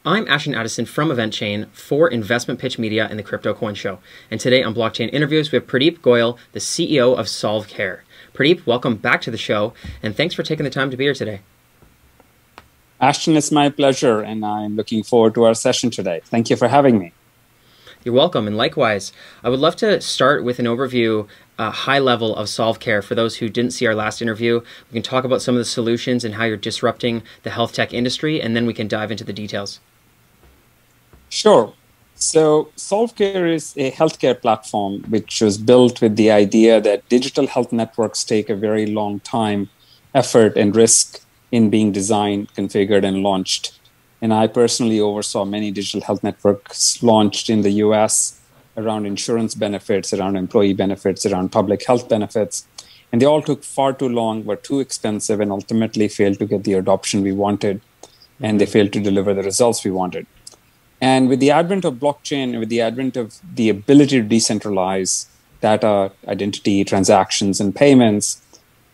I'm Ashton Addison from EventChain for Investment Pitch Media and the Crypto Coin Show. And today on Blockchain Interviews, we have Pradeep Goel, the CEO of Solve Care. Pradeep, welcome back to the show, and thanks for taking the time to be here today. Ashton, it's my pleasure, and I'm looking forward to our session today. Thank you for having me. You're welcome, and likewise. I would love to start with an overview, high level of Solve Care. For those who didn't see our last interview, we can talk about some of the solutions and how you're disrupting the health tech industry, and then we can dive into the details. Sure. So Solve Care is a healthcare platform which was built with the idea that digital health networks take a very long time, effort, and risk in being designed, configured, and launched. And I personally oversaw many digital health networks launched in the US around insurance benefits, around employee benefits, around public health benefits. And they all took far too long, were too expensive, and ultimately failed to get the adoption we wanted. And they failed to deliver the results we wanted. And with the advent of blockchain, with the advent of the ability to decentralize data, identity, transactions, and payments,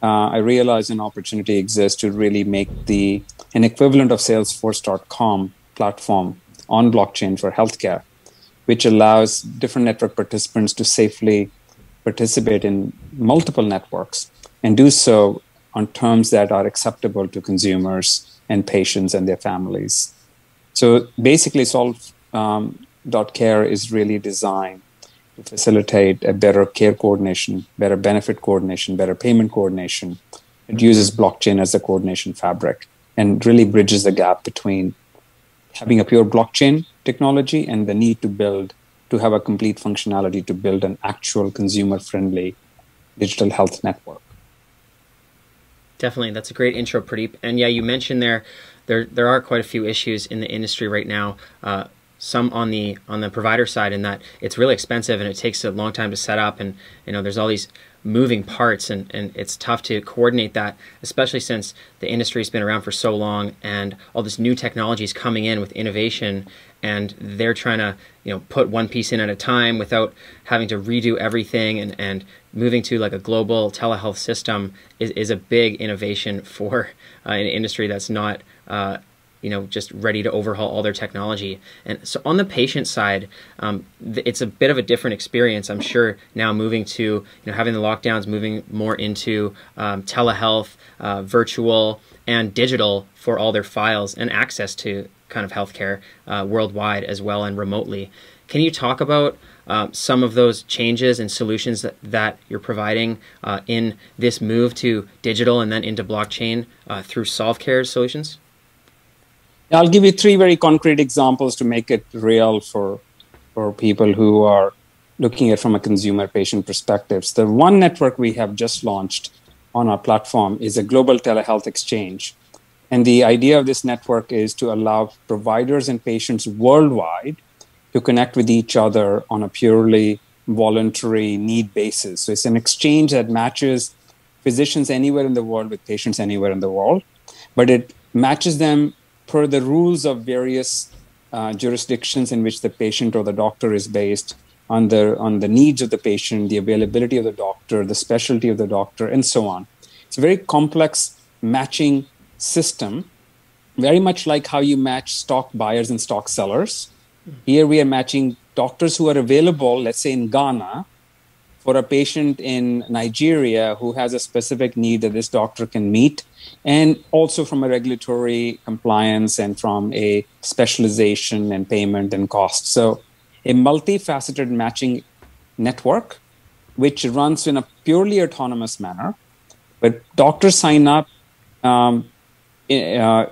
I realized an opportunity exists to really make an equivalent of Salesforce.com platform on blockchain for healthcare, which allows different network participants to safely participate in multiple networks and do so on terms that are acceptable to consumers and patients and their families. So basically, Solve.Care is really designed to facilitate a better care coordination, better benefit coordination, better payment coordination. It uses blockchain as a coordination fabric and really bridges the gap between having a pure blockchain technology and the need to have a complete functionality to build an actual consumer-friendly digital health network. Definitely. That's a great intro, Pradeep. And yeah, you mentioned there are quite a few issues in the industry right now. Some on the provider side, in that it's really expensive and it takes a long time to set up, and there's all these moving parts, and it's tough to coordinate that, especially since the industry's been around for so long and all this new technology is coming in with innovation, and they're trying to put one piece in at a time without having to redo everything, and moving to like a global telehealth system is a big innovation for an industry that's not just ready to overhaul all their technology. And so on the patient side, it's a bit of a different experience, I'm sure, now moving to having the lockdowns, moving more into telehealth, virtual and digital for all their files, and access to kind of healthcare worldwide as well and remotely. Can you talk about some of those changes and solutions that you're providing in this move to digital and then into blockchain through Solve Care solutions? I'll give you three very concrete examples to make it real for people who are looking at it from a consumer patient perspective. So the one network we have just launched on our platform is a global telehealth exchange. And the idea of this network is to allow providers and patients worldwide to connect with each other on a purely voluntary need basis. So it's an exchange that matches physicians anywhere in the world with patients anywhere in the world, but it matches them per the rules of various jurisdictions in which the patient or the doctor is based, on the needs of the patient, the availability of the doctor, the specialty of the doctor, and so on. It's a very complex matching system, very much like how you match stock buyers and stock sellers. Here we are matching doctors who are available, let's say in Ghana, for a patient in Nigeria who has a specific need that this doctor can meet, and also from a regulatory compliance and from a specialization and payment and cost. So a multifaceted matching network, which runs in a purely autonomous manner, but doctors sign up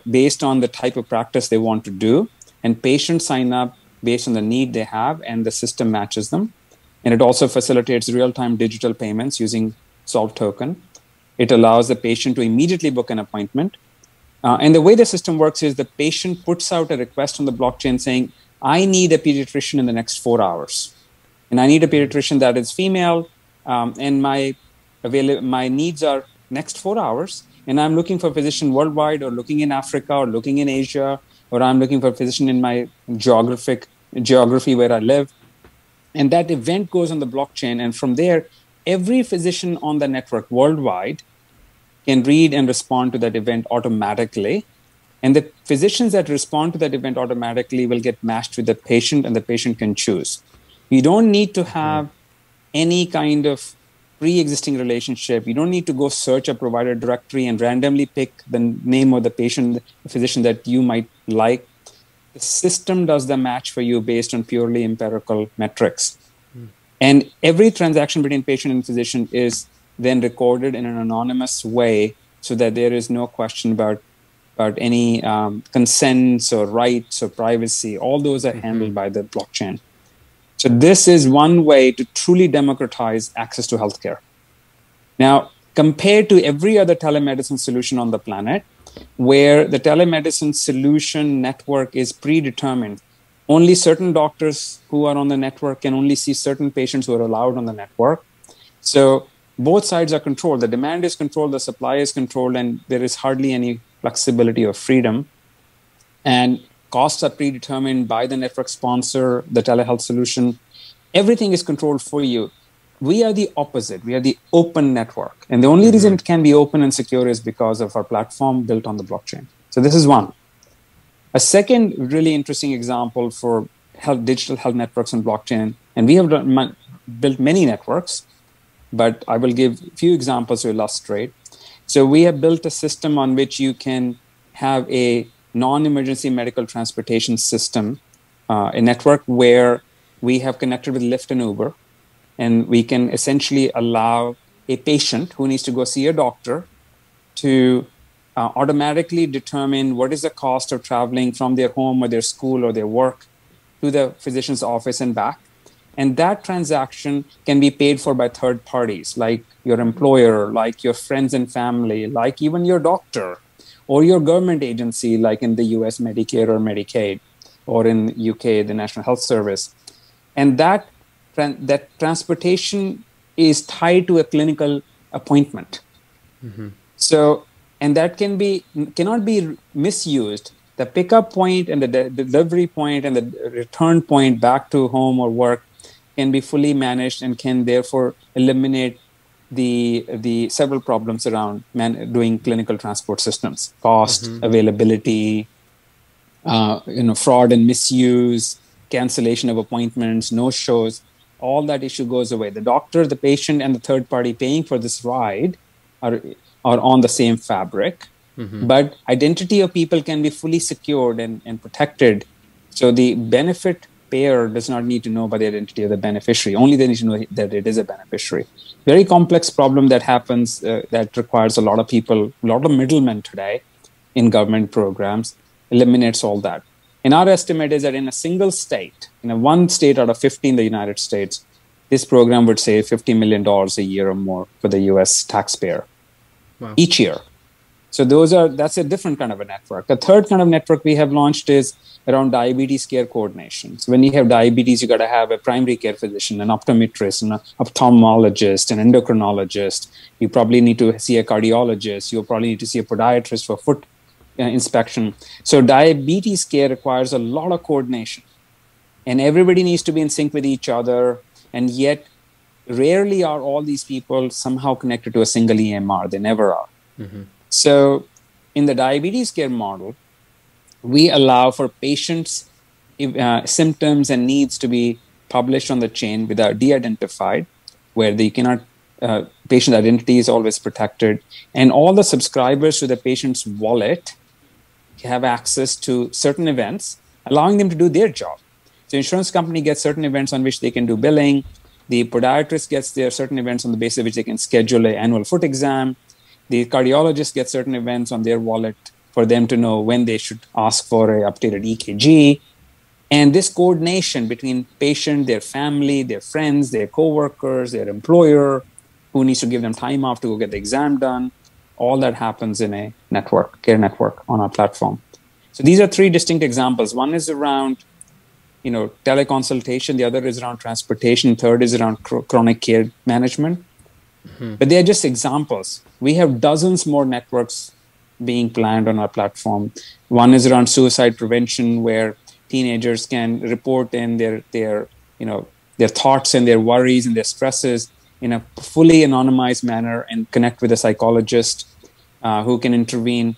based on the type of practice they want to do, and patients sign up based on the need they have, and the system matches them. And it also facilitates real-time digital payments using Solve Token. It allows the patient to immediately book an appointment. And the way the system works is the patient puts out a request on the blockchain saying, I need a pediatrician in the next 4 hours. And I need a pediatrician that is female, and my needs are next 4 hours. And I'm looking for a physician worldwide, or looking in Africa, or looking in Asia, or I'm looking for a physician in my geography where I live. And that event goes on the blockchain. And from there, every physician on the network worldwide can read and respond to that event automatically And the physicians that respond to that event automatically will get matched with the patient, and the patient can choose. You don't need to have any kind of pre-existing relationship. You don't need to go search a provider directory and randomly pick the name of the patient, the physician that you might like. The system does the match for you based on purely empirical metrics. And every transaction between patient and physician is then recorded in an anonymous way so that there is no question about any consents or rights or privacy. All those are handled by the blockchain. So this is one way to truly democratize access to healthcare. Now, compared to every other telemedicine solution on the planet, where the telemedicine solution network is predetermined, only certain doctors who are on the network can only see certain patients who are allowed on the network. So both sides are controlled. The demand is controlled, the supply is controlled, and there is hardly any flexibility or freedom. And costs are predetermined by the network sponsor, the telehealth solution. Everything is controlled for you. We are the opposite. We are the open network. And the only reason it can be open and secure is because of our platform built on the blockchain. So this is one. A second really interesting example for digital health networks and blockchain, and we have built many networks, but I will give a few examples to illustrate. So we have built a system on which you can have a non-emergency medical transportation system, a network where we have connected with Lyft and Uber, and we can essentially allow a patient who needs to go see a doctor to automatically determine what is the cost of traveling from their home or their school or their work to the physician's office and back. And that transaction can be paid for by third parties, like your employer, like your friends and family, like even your doctor, or your government agency, like in the US, Medicare or Medicaid, or in UK, the National Health Service. And that transportation is tied to a clinical appointment. So, and that cannot be misused. The pickup point and the delivery point and the return point back to home or work can be fully managed and can therefore eliminate the several problems around doing clinical transport systems: cost, availability, fraud and misuse, cancellation of appointments, no shows. All that issue goes away. The doctor, the patient, and the third party paying for this ride are on the same fabric, but identity of people can be fully secured and protected. So the benefit payer does not need to know about the identity of the beneficiary. Only they need to know that it is a beneficiary. Very complex problem that happens that requires a lot of people, a lot of middlemen today in government programs, eliminates all that. And our estimate is that in a single state, in one state out of 50 in the United States, this program would save $50 million a year or more for the US taxpayer each year. So that's a different kind of a network. A third kind of network we have launched is around diabetes care coordination. So when you have diabetes, you got to have a primary care physician, an optometrist, an ophthalmologist, an endocrinologist. You probably need to see a cardiologist. You'll probably need to see a podiatrist for foot inspection. So diabetes care requires a lot of coordination, and everybody needs to be in sync with each other. And yet, rarely are all these people somehow connected to a single EMR. They never are. So in the diabetes care model, we allow for patients' symptoms and needs to be published on the chain without de-identified, where they cannot, patient identity is always protected. And all the subscribers to the patient's wallet have access to certain events, allowing them to do their job. So insurance company gets certain events on which they can do billing. The podiatrist gets their certain events on the basis of which they can schedule an annual foot exam. The cardiologist gets certain events on their wallet for them to know when they should ask for an updated EKG. And this coordination between patient, their family, their friends, their coworkers, their employer, who needs to give them time off to go get the exam done, all that happens in a network, care network on our platform. So these are three distinct examples. One is around teleconsultation. The other is around transportation. Third is around chronic care management. But they are just examples. We have dozens more networks being planned on our platform. One is around suicide prevention, where teenagers can report in their thoughts and their worries and their stresses in a fully anonymized manner and connect with a psychologist who can intervene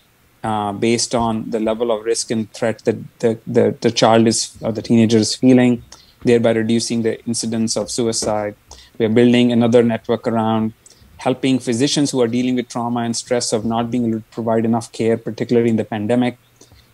based on the level of risk and threat that the child is or the teenager is feeling, thereby reducing the incidence of suicide. We are building another network around helping physicians who are dealing with trauma and stress of not being able to provide enough care, particularly in the pandemic.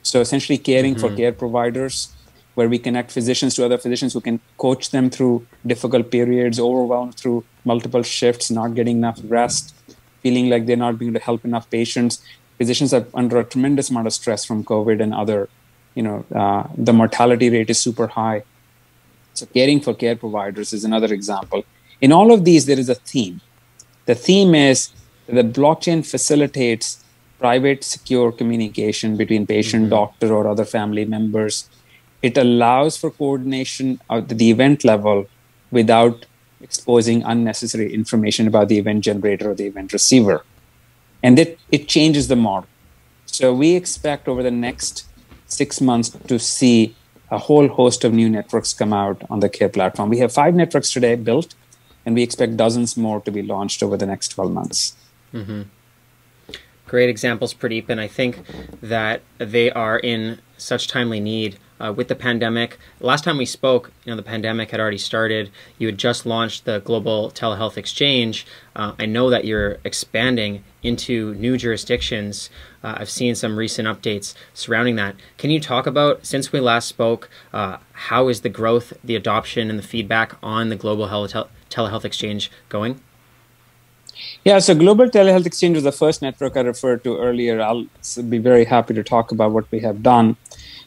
So essentially caring for care providers, where we connect physicians to other physicians who can coach them through difficult periods, overwhelmed through multiple shifts, not getting enough rest, feeling like they're not being able to help enough patients. Physicians are under a tremendous amount of stress from COVID and other, the mortality rate is super high. So caring for care providers is another example. In all of these, there is a theme. The theme is that the blockchain facilitates private, secure communication between patient, doctor, or other family members. It allows for coordination at the event level without exposing unnecessary information about the event generator or the event receiver. And it changes the model. So we expect over the next 6 months to see a whole host of new networks come out on the Care platform. We have 5 networks today built, and we expect dozens more to be launched over the next 12 months. Great examples, Pradeep, and I think that they are in such timely need with the pandemic. Last time we spoke, the pandemic had already started. You had just launched the Global Telehealth Exchange. I know that you're expanding into new jurisdictions. I've seen some recent updates surrounding that. Can you talk about, since we last spoke, how is the growth, the adoption, and the feedback on the Global Telehealth Exchange going? Yeah, so Global Telehealth Exchange was the first network I referred to earlier. I'll be very happy to talk about what we have done.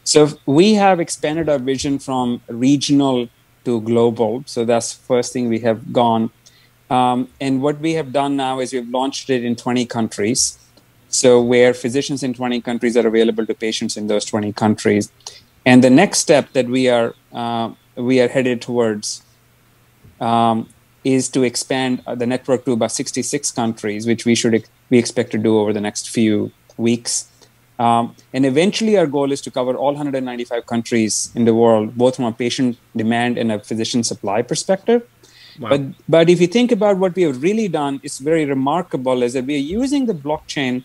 So we have expanded our vision from regional to global. So that's the first thing we have gone. And what we have done now is we've launched it in 20 countries. So where physicians in 20 countries are available to patients in those 20 countries. And the next step that we are headed towards is to expand the network to about 66 countries, which we expect to do over the next few weeks. And eventually our goal is to cover all 195 countries in the world, both from a patient demand and a physician supply perspective. Wow. But if you think about what we have really done, it's very remarkable, is that we are using the blockchain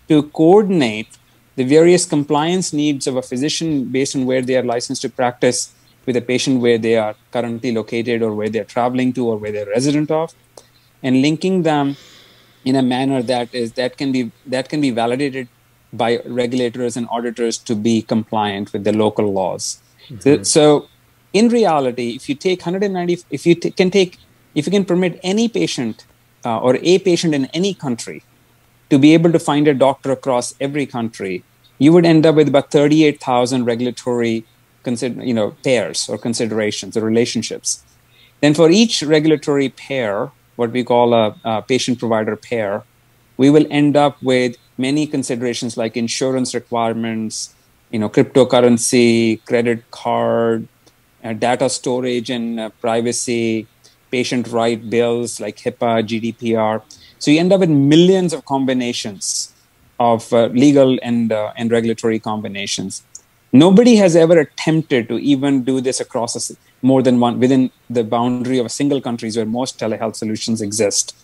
to coordinate the various compliance needs of a physician based on where they are licensed to practice with a patient where they are currently located or where they're traveling to or where they're resident of, and linking them in a manner that can be validated by regulators and auditors to be compliant with the local laws. So in reality, if you take 190, if you can permit any patient or a patient in any country to be able to find a doctor across every country, you would end up with about 38,000 regulatory pairs or considerations or relationships. Then for each regulatory pair, what we call a patient-provider pair, we will end up with many considerations like insurance requirements, cryptocurrency, credit card, data storage and privacy, patient right bills like HIPAA, GDPR. So you end up with millions of combinations of legal and regulatory combinations. Nobody has ever attempted to even do this across more than one within the boundary of a single country where most telehealth solutions exist.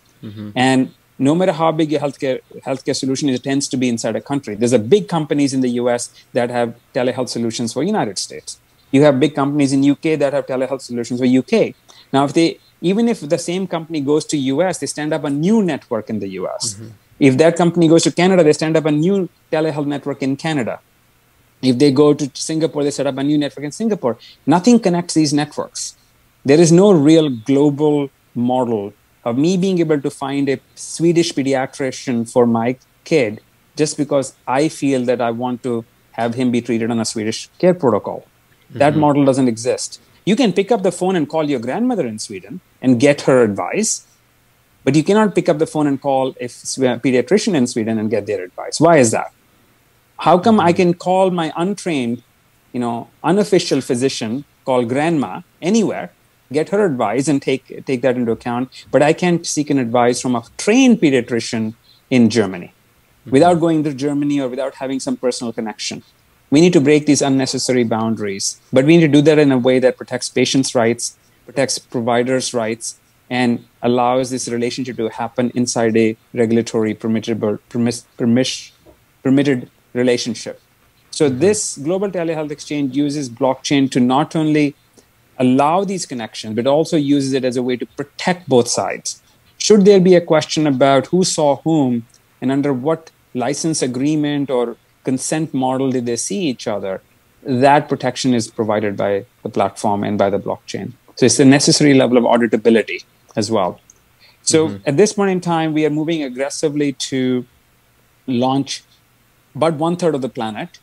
And no matter how big your healthcare solution is, it tends to be inside a country. There's a big companies in the US that have telehealth solutions for United States. You have big companies in UK that have telehealth solutions for UK. Now, even if the same company goes to US, they stand up a new network in the US. If that company goes to Canada, they stand up a new telehealth network in Canada. If they go to Singapore, they set up a new network in Singapore. Nothing connects these networks. There is no real global model of me being able to find a Swedish pediatrician for my kid just because I feel that I want to have him be treated on a Swedish care protocol. That model doesn't exist. You can pick up the phone and call your grandmother in Sweden and get her advice, but you cannot pick up the phone and call a pediatrician in Sweden and get their advice. Why is that? How come I can call my untrained, unofficial physician called grandma anywhere, get her advice and take that into account, but I can't seek an advice from a trained pediatrician in Germany without going to Germany or without having some personal connection? We need to break these unnecessary boundaries, but we need to do that in a way that protects patients' rights, protects providers' rights, and allows this relationship to happen inside a regulatory permitted relationship. So this global telehealth exchange uses blockchain to not only allow these connections, but also uses it as a way to protect both sides. Should there be a question about who saw whom and under what license agreement or consent model did they see each other, that protection is provided by the platform and by the blockchain. So it's a necessary level of auditability as well. So at this point in time, we are moving aggressively to launch about 1/3 of the planet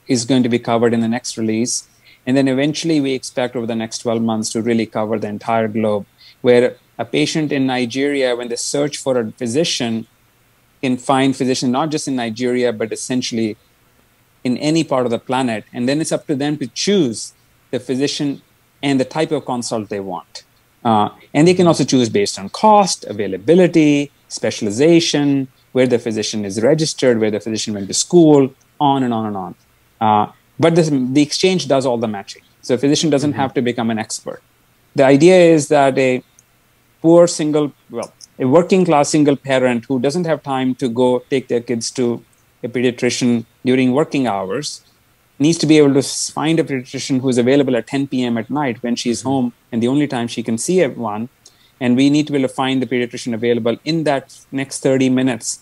is going to be covered in the next release. And then eventually we expect over the next 12 months to really cover the entire globe, where a patient in Nigeria, when they search for a physician, can find physician not just in Nigeria, but essentially in any part of the planet. And then it's up to them to choose the physician and the type of consult they want. And they can also choose based on cost, availability, specialization, where the physician is registered, where the physician went to school, on and on and on. But the exchange does all the matching. So a physician doesn't have to become an expert. The idea is that a working class single parent who doesn't have time to go take their kids to a pediatrician during working hours needs to be able to find a pediatrician who's available at 10 p.m. at night when she's home and the only time she can see one. And we need to be able to find the pediatrician available in that next 30 minutes.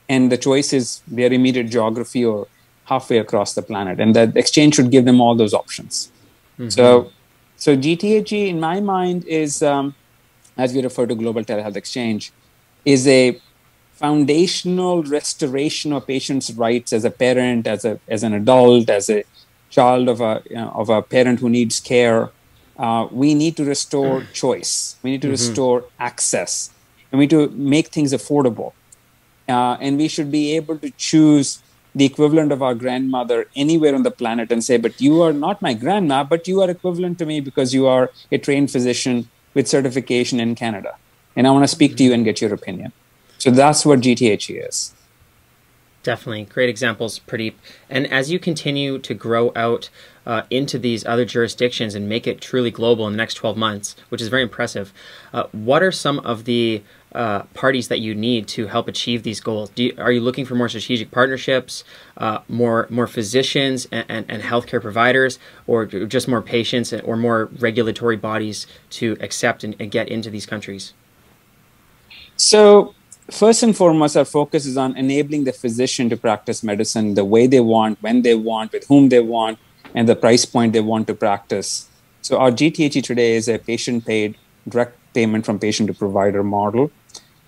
And the choice is their immediate geography or halfway across the planet. And the exchange should give them all those options. So GTHE, in my mind, is, as we refer to Global Telehealth Exchange, is a foundational restoration of patients' rights as a parent, as an adult, as a child of a parent who needs care. We need to restore choice. We need to restore access. And we need to make things affordable. And we should be able to choose the equivalent of our grandmother anywhere on the planet and say, but you are not my grandma, but you are equivalent to me because you are a trained physician with certification in Canada. And I want to speak to you and get your opinion. So that's what GTHE is. Definitely. Great examples, Pradeep. And as you continue to grow out into these other jurisdictions and make it truly global in the next 12 months, which is very impressive, what are some of the parties that you need to help achieve these goals? Are you looking for more strategic partnerships, more physicians and healthcare providers, or just more patients or more regulatory bodies to accept and get into these countries? So first and foremost, our focus is on enabling the physician to practice medicine the way they want, when they want, with whom they want, and the price point they want to practice. So our GTHE today is a patient-paid direct payment from patient to provider model.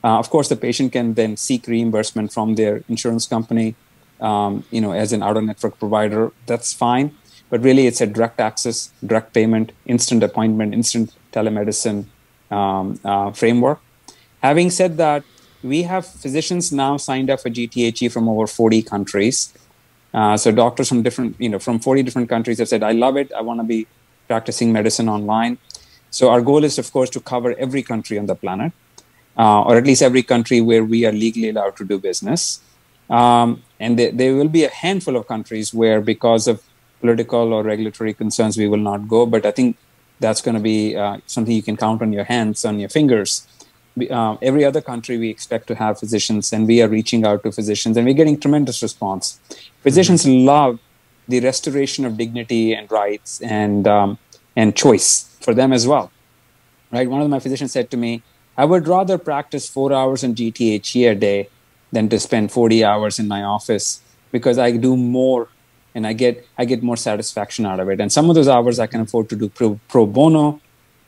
Of course, the patient can then seek reimbursement from their insurance company, as an out-of-network provider. That's fine. But really, it's a direct access, direct payment, instant appointment, instant telemedicine framework. Having said that, we have physicians now signed up for GTHE from over 40 countries. So doctors from from 40 different countries have said, I love it. I want to be practicing medicine online. So our goal is, of course, to cover every country on the planet, or at least every country where we are legally allowed to do business. And there will be a handful of countries where, because of political or regulatory concerns, we will not go. But I think that's going to be something you can count on your hands, on your fingers. Every other country we expect to have physicians, and we are reaching out to physicians, and we're getting tremendous response. Physicians love the restoration of dignity and rights and choice for them as well. Right? One of my physicians said to me, I would rather practice 4 hours in GTHE a day than to spend 40 hours in my office, because I do more and I get more satisfaction out of it. And some of those hours I can afford to do pro bono,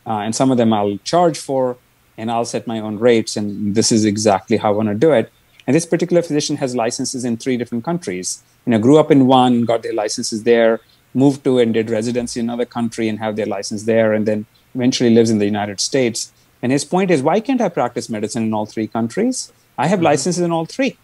and some of them I'll charge for, and I'll set my own rates, and this is exactly how I want to do it. And this particular physician has licenses in 3 different countries. Grew up in one, got their licenses there, moved to and did residency in another country and have their license there, and then eventually lives in the United States. And his point is, why can't I practice medicine in all 3 countries? I have licenses in all 3.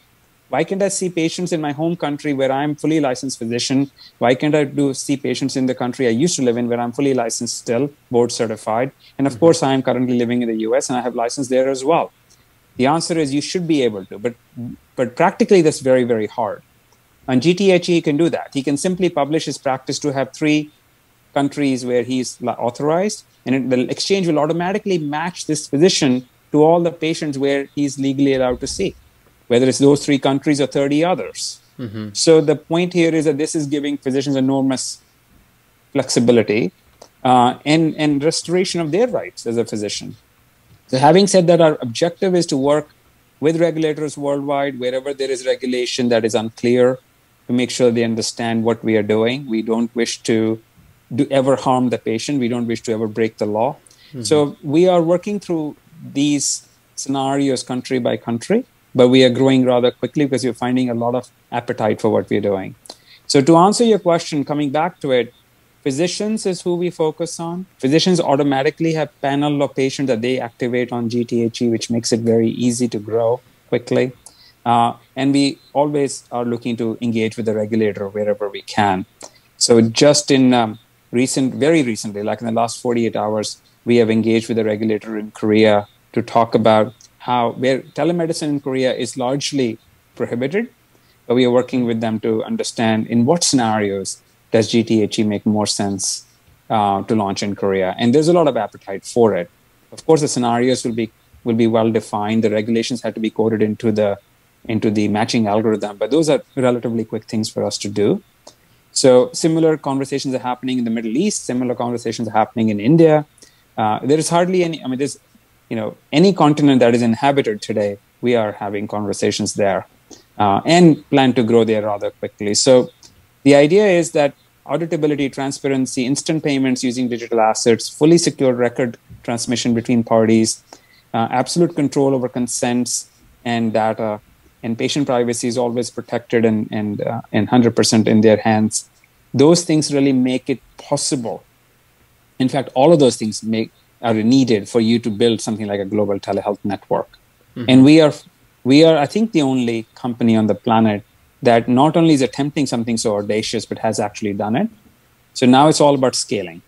Why can't I see patients in my home country where I'm fully licensed physician? Why can't I see patients in the country I used to live in where I'm fully licensed still, board certified? And of course, I am currently living in the US and I have license there as well. The answer is you should be able to, but practically that's very, very hard. On GTHE, he can do that. He can simply publish his practice to have 3 countries where he's authorized, and the exchange will automatically match this physician to all the patients where he's legally allowed to see, whether it's those 3 countries or 30 others. So the point here is that this is giving physicians enormous flexibility and restoration of their rights as a physician. So having said that, our objective is to work with regulators worldwide, wherever there is regulation that is unclear, to make sure they understand what we are doing. We don't wish to ever harm the patient. We don't wish to ever break the law. So we are working through these scenarios country by country, but we are growing rather quickly because we're finding a lot of appetite for what we're doing. So to answer your question, coming back to it, physicians is who we focus on. Physicians automatically have panel of patients that they activate on GTHE, which makes it very easy to grow quickly. And we always are looking to engage with the regulator wherever we can. So just in very recently, like in the last 48 hours, we have engaged with the regulator in Korea to talk about where telemedicine in Korea is largely prohibited, but we are working with them to understand in what scenarios does GTHE make more sense to launch in Korea. And there's a lot of appetite for it. Of course, the scenarios will be well defined. The regulations have to be coded into the matching algorithm, but those are relatively quick things for us to do. So similar conversations are happening in the Middle East. Similar conversations are happening in India. There is hardly any. I mean, there's any continent that is inhabited today, we are having conversations there, and plan to grow there rather quickly. So the idea is that auditability, transparency, instant payments using digital assets, fully secure record transmission between parties, absolute control over consents and data, and patient privacy is always protected and 100% in their hands. Those things really make it possible. In fact, all of those things are needed for you to build something like a global telehealth network. And we are, I think, the only company on the planet that not only is attempting something so audacious, but has actually done it. So now it's all about scaling.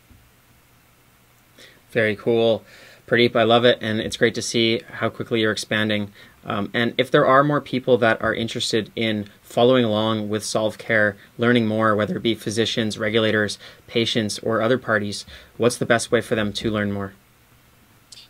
Very cool. Pradeep, I love it, and it's great to see how quickly you're expanding. And if there are more people that are interested in following along with Solve Care, learning more, whether it be physicians, regulators, patients, or other parties, what's the best way for them to learn more?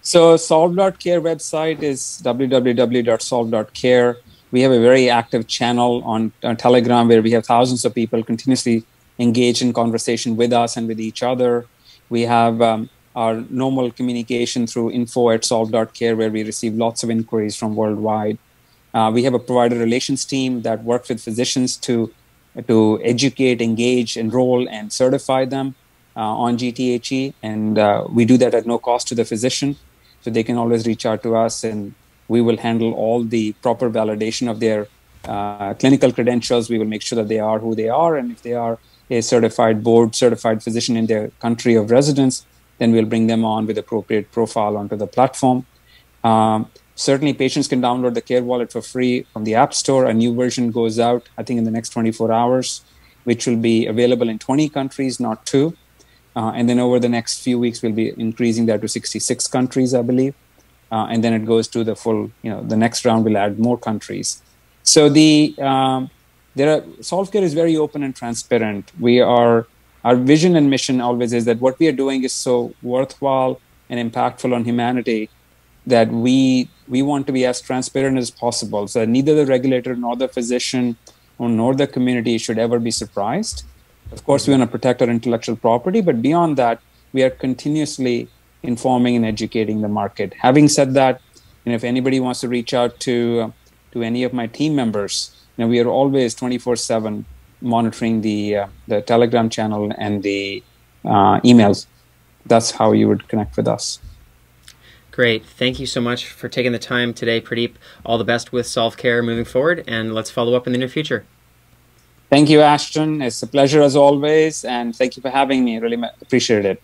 So Solve.Care website is www.solve.care. We have a very active channel on Telegram where we have thousands of people continuously engaged in conversation with us and with each other. We have our normal communication through info@solve.care, where we receive lots of inquiries from worldwide. We have a provider relations team that works with physicians to educate, engage, enroll, and certify them on GTHE. And we do that at no cost to the physician. So they can always reach out to us, and we will handle all the proper validation of their clinical credentials. We will make sure that they are who they are. And if they are a board-certified physician in their country of residence, then we'll bring them on with appropriate profile onto the platform. Certainly, patients can download the Care Wallet for free from the App Store. A new version goes out, I think, in the next 24 hours, which will be available in 20 countries, not 2. And then over the next few weeks, we'll be increasing that to 66 countries, I believe. And then it goes to the full, the next round will add more countries. So Solve Care is very open and transparent. Our vision and mission always is that what we are doing is so worthwhile and impactful on humanity that we want to be as transparent as possible. So neither the regulator nor the physician nor the community should ever be surprised. Of course, we want to protect our intellectual property, but beyond that, we are continuously informing and educating the market. Having said that, if anybody wants to reach out to any of my team members, we are always 24/7 monitoring the Telegram channel and the emails. That's how you would connect with us. Great. Thank you so much for taking the time today, Pradeep. All the best with Solve Care moving forward, and let's follow up in the near future. Thank you, Ashton. It's a pleasure as always, and thank you for having me. I really appreciate it.